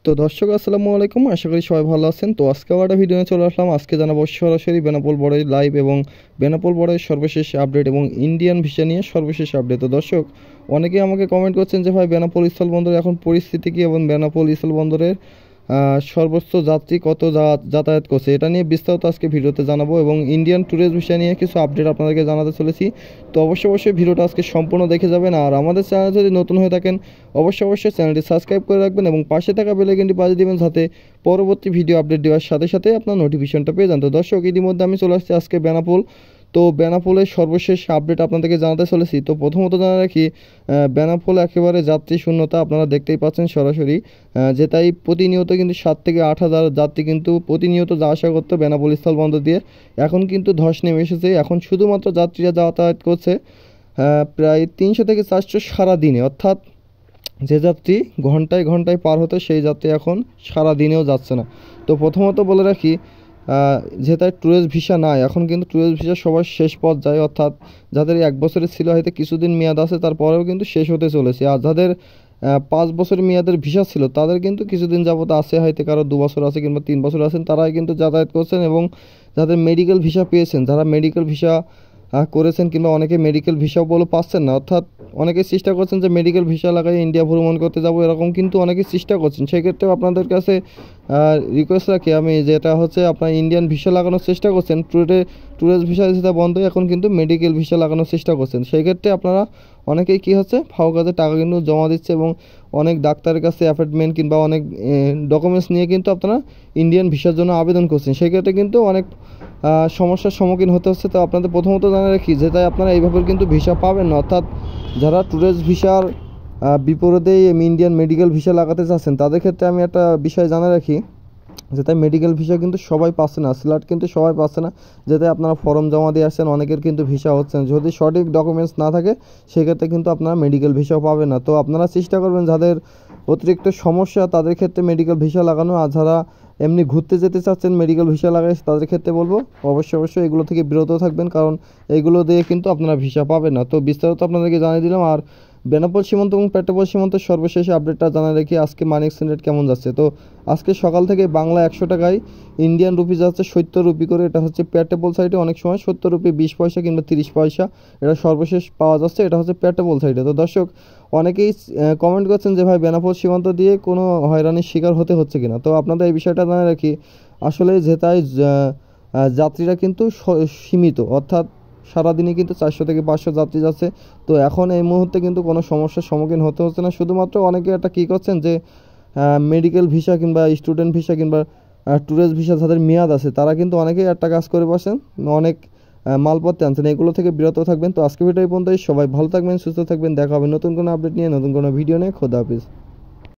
তো দর্শক আসসালামু আলাইকুম, আশা করি সবাই ভালো আছেন। তো আজকে আবার একটা ভিডিও নিয়ে চলে আসলাম। আজকে জানাবো সরাসরি বেনাপোল বড়াই লাইভ এবং বেনাপোল বড়াইয়ের সর্বশেষ আপডেট এবং ইন্ডিয়ান ভিসা নিয়ে সর্বশেষ আপডেট। তো দর্শক, অনেকেই আমাকে কমেন্ট করছেন যে ভাই বেনাপোল স্থলবন্দরে এখন পরিস্থিতি কী এবং বেনাপোল স্থলবন্দরের সর্বোচ্চ যাত্রী কত যাতায়াত করছে, এটা নিয়ে বিস্তারিত আজকে ভিডিওতে জানাবো এবং ইন্ডিয়ান ট্যুরিস্ট ভিসা নিয়ে কিছু আপডেট আপনাদেরকে জানাতে চলেছি। তো অবশ্যই ভিডিওটা আজকে সম্পূর্ণ দেখে যাবেন। আর আমাদের চ্যানেল যদি নতুন হয়ে থাকেন অবশ্যই চ্যানেলটি সাবস্ক্রাইব করে রাখবেন এবং পাশে থাকা বেল আইকনটি বাজিয়ে দেবেন, যাতে পরবর্তী ভিডিও আপডেট দেওয়ার সাথে সাথে আপনার নোটিফিকেশনটা পেয়ে যান। তো দর্শক, ইতিমধ্যে আমি চলে আসছি আজকে বেনাপোল। তো বেনাপোলের সর্বশেষ আপডেট আপনাদেরকে জানাতে চলেছি। তো প্রথমত জানা রাখি, বেনাপোল একেবারে যাত্রী শূন্যতা, আপনারা দেখতেই পাচ্ছেন সরাসরি। যে তাই প্রতিনিয়ত কিন্তু 7 থেকে 8 হাজার যাত্রী কিন্তু প্রতিনিয়ত যাওয়া আসা করতো বেনাপোল স্থলবন্দর দিয়ে। এখন কিন্তু ধস নেমে এসেছে। এখন শুধুমাত্র যাত্রীরা যাতায়াত করছে প্রায় 300 থেকে 400 সারা দিনে, অর্থাৎ যে যাত্রী ঘন্টায় ঘন্টায় পার হতো সেই যাত্রী এখন সারা দিনেও যাচ্ছে না। তো প্রথমত বলে রাখি, যেহেতু ট্যুরিস্ট ভিসা নাই, এখন কিন্তু ট্যুরিস্ট ভিসা সবার শেষ পর্যায়ে, অর্থাৎ যাদের 1 বছরের ছিল হয়তো কিছুদিন মেয়াদ আছে, তারপরেও কিন্তু শেষ হতে চলেছে। আর যাদের 5 বছরের মেয়াদের ভিসা ছিল তাদের কিন্তু কিছুদিন যাবত আছে, হয়তো কারো 2 বছর আছে কিংবা 3 বছর আছেন, তারাই কিন্তু যাতায়াত করছেন। এবং যাদের মেডিকেল ভিসা পেয়েছেন, যারা মেডিকেল ভিসা করেছেন কিংবা অনেকে মেডিকেল ভিসাও বলে পাচ্ছেন না, অর্থাৎ অনেকে চেষ্টা করছেন যে মেডিকেল ভিসা লাগাই ইন্ডিয়া ভ্রমণ করতে যাব, এরকম কিন্তু অনেকে চেষ্টা করছেন। সেক্ষেত্রেও আপনাদের কাছে রিকোয়েস্ট রাখি আমি, যেটা হচ্ছে আপনার ইন্ডিয়ান ভিসা লাগানোর চেষ্টা করছেন, ট্যুরিস্ট ভিসা যেটা বন্ধ, এখন কিন্তু মেডিকেল ভিসা লাগানোর চেষ্টা করছেন। সেই ক্ষেত্রে আপনারা অনেকেই কী হচ্ছে, ফাও কাজে টাকা কিন্তু জমা দিচ্ছে এবং অনেক ডাক্তারের কাছে অ্যাপয়েন্টমেন্ট কিংবা অনেক ডকুমেন্টস নিয়ে কিন্তু আপনারা ইন্ডিয়ান ভিসার জন্য আবেদন করছেন। সেই ক্ষেত্রে কিন্তু অনেক সমস্যার সম্মুখীন হতে হচ্ছে। তো আপনাদের প্রথমত জানা রাখি যে তাই আপনারা এইভাবে কিন্তু ভিসা পাবেন না, অর্থাৎ যারা ট্যুরিস্ট ভিসার বিপরীতেই ইন্ডিয়ান মেডিকেল ভিসা লাগাতে চাচ্ছেন তাদের ক্ষেত্রে আমি একটা বিষয় জানা রাখি, যেটা মেডিকেল ভিসা কিন্তু সবাই পাচ্ছে না, স্লট কিন্তু সবাই পাচ্ছে না। যেটা আপনারা ফর্ম জমা দিয়ে আসছেন, অনেকের কিন্তু ভিসা হচ্ছে না। যদি সঠিক ডকুমেন্টস না থাকে সেক্ষেত্রে কিন্তু আপনারা মেডিকেল ভিসাও পাবেন না। তো আপনারা চেষ্টা করবেন যাদের অতিরিক্ত সমস্যা তাদের ক্ষেত্রে মেডিকেল ভিসা লাগানো, আর যারা এমনি ঘুরতে যেতে চাচ্ছেন মেডিকেল ভিসা লাগাই তাদের ক্ষেত্রে বলবো অবশ্যই এগুলো থেকে বিরত থাকবেন, কারণ এইগুলো দিয়ে কিন্তু আপনারা ভিসা পাবেন না। তো বিস্তারিত আপনাদেরকে জানিয়ে দিলাম। আর বেনাপোল সীমান্ত এবং পেট্রাপোল সীমান্তের সর্বশেষ আপডেটটা জানা রেখে আজকে মানি এক্সচেঞ্জ রেট কেমন যাচ্ছে। তো আজকে সকাল থেকে বাংলা 100 টাকায় ইন্ডিয়ান রুপি যাচ্ছে 70 রুপি করে। এটা হচ্ছে পেট্রাপোল সাইডে, অনেক সময় 70 রুপি 20 পয়সা কিংবা 30 পয়সা এটা সর্বশেষ পাওয়া যাচ্ছে। এটা হচ্ছে পেট্রাপোল সাইডে। তো দর্শক, অনেকেই কমেন্ট করছেন যে ভাই বেনাপোল সীমান্ত দিয়ে কোনো হয়রানির শিকার হতে হচ্ছে কিনা। তো আপনাদের এই বিষয়টা জানা রাখি, আসলে যেটাই যাত্রীরা কিন্তু সীমিত, অর্থাৎ সারাদিনে কিন্তু 400 থেকে 500 যাত্রী যাচ্ছে। তো এখন এই মুহূর্তে কিন্তু কোনো সমস্যার সম্মুখীন হতে হচ্ছে না। শুধুমাত্র অনেকে একটা কী করছেন যে মেডিকেল ভিসা কিংবা স্টুডেন্ট ভিসা কিংবা ট্যুরিস্ট ভিসা যাদের মেয়াদ আছে তারা কিন্তু অনেকেই একটা কাজ করে বসেন, অনেক মালপত্র আনছেন। এগুলো থেকে বিরত থাকবেন। তো আজকে ভিডিও এই পর্যন্তই। সবাই ভালো থাকবেন, সুস্থ থাকবেন। দেখা হবে নতুন কোনো আপডেট নিয়ে, নতুন কোনো ভিডিও নিয়ে। খোদা হাফেজ।